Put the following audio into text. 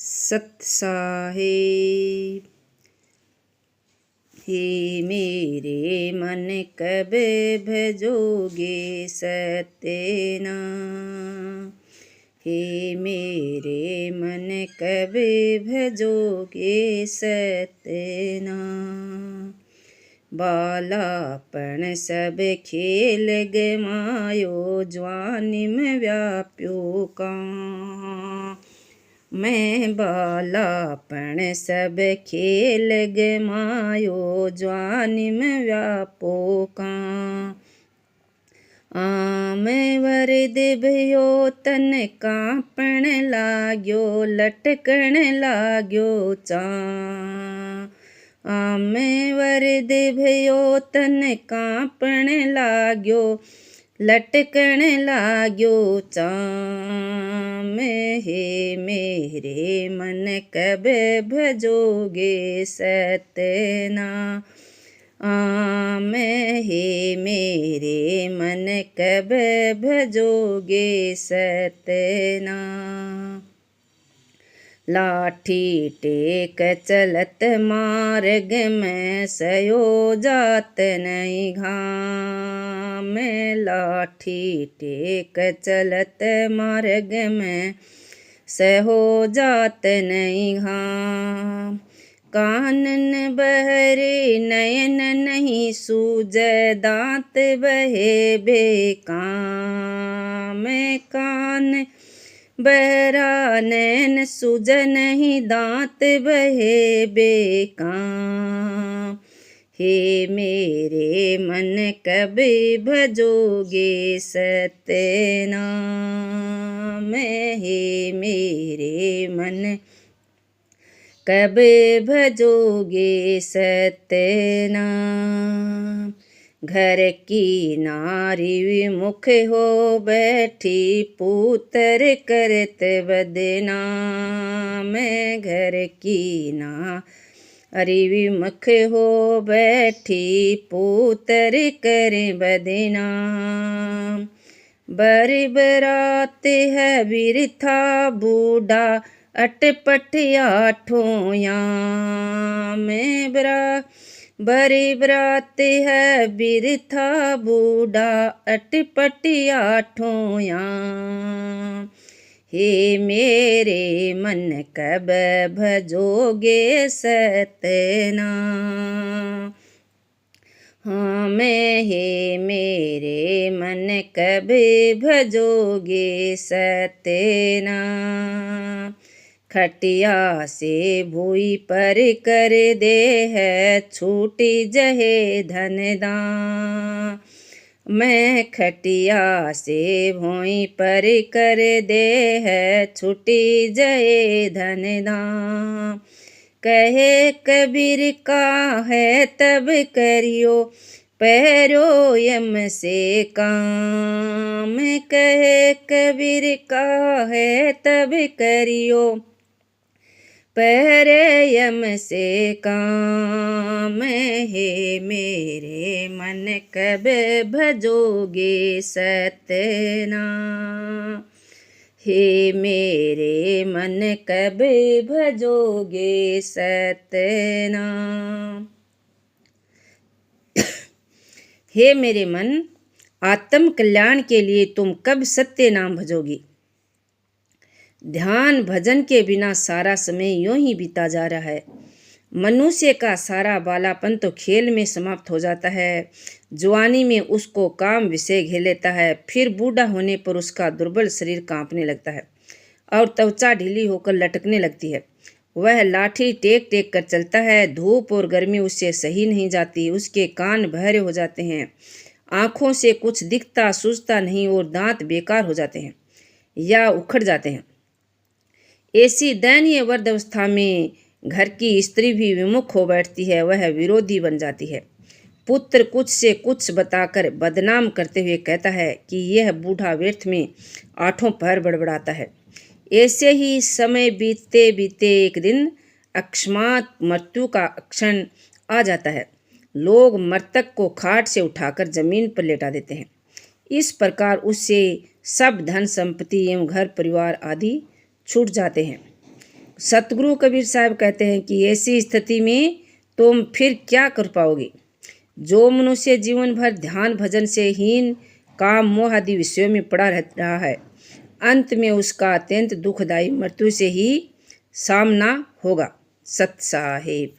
सत साहिब। हे मेरे मन कब भजोगे सत्यना। हे मेरे मन कब भजोगे सत्यना। बालापन सब खेल गमायो ज्वानी में व्याप्यो का। मैं बालापन सब खेल गमायो ज्वानी में व्यापो का। मैं वरद भयो तन कांपण लाग्यो लटकण लाग्यो चा। मैं वरद भयो तन कांपण लाग्यो लटकण लाग्यो चा। मैं हे मेरे मन कब भजोगे सतना। मैं हे मेरे मन कब भजोगे सतना। लाठी टेक चलत मार्ग में सयो जात नहीं घाम। मैं लाठी टेक चलत मार्ग में सहो जात नहीं घाम। कानन बहरे नयन नहीं सूझे दांत बहे बेकाम। मैं कान बहरा नैन सूझ नहीं दांत बहे बेकाम। हे मेरे मन कब भजोगे सतना। मैं हे मेरे मन कब भजोगे सतना। घर की नारी विमुख हो बैठी पुत्र करत बदना। मैं घर की नारी विमुख हो बैठी पुत्र कर बदना। बरात है बिरथा बूढ़ा अटपट आठोया। मैं बरी बरात है बिरथा बूढ़ा अटपट आठोया। हे मेरे मन कब भजोगे सतना। मैं हे मेरे मन कब भजोगे सतना। खटिया से भूई पर कर दे है छूटी जहे धनदा। मैं खटिया से भूई पर कर दे है छूटी जहे धनदा। कहे कबीर का है तब करियो पैरो यम से काम। कहे कबीर का है तब करियो पैरे यम से काम। हे मेरे मन कब भजोगे सतना। हे मेरे मन कब भजोगे सतना। हे मेरे मन, आत्म कल्याण के लिए तुम कब सत्य नाम भजोगी। ध्यान भजन के बिना सारा समय यूं ही बीता जा रहा है। मनुष्य का सारा बालापन तो खेल में समाप्त हो जाता है। जवानी में उसको काम विषय घेर लेता है, फिर बूढ़ा होने पर उसका दुर्बल शरीर कांपने लगता है और त्वचा ढीली होकर लटकने लगती है। वह लाठी टेक टेक कर चलता है। धूप और गर्मी उससे सही नहीं जाती। उसके कान बहरे हो जाते हैं, आँखों से कुछ दिखता सूझता नहीं और दांत बेकार हो जाते हैं या उखड़ जाते हैं। ऐसी दयनीय वृद्धावस्था में घर की स्त्री भी विमुख हो बैठती है, वह विरोधी बन जाती है। पुत्र कुछ से कुछ बताकर बदनाम करते हुए कहता है कि यह बूढ़ा व्यर्थ में आठों पहर बड़बड़ाता है। ऐसे ही समय बीतते बीतते एक दिन अकस्मात मृत्यु का क्षण आ जाता है। लोग मृतक को खाट से उठाकर जमीन पर लेटा देते हैं। इस प्रकार उससे सब धन संपत्ति एवं घर परिवार आदि छूट जाते हैं। सतगुरु कबीर साहब कहते हैं कि ऐसी स्थिति में तुम फिर क्या कर पाओगे। जो मनुष्य जीवन भर ध्यान भजन से हीन काम मोह आदि विषयों में पड़ा रहा है, अंत में उसका अत्यंत दुखदायी मृत्यु से ही सामना होगा। सत साहिब।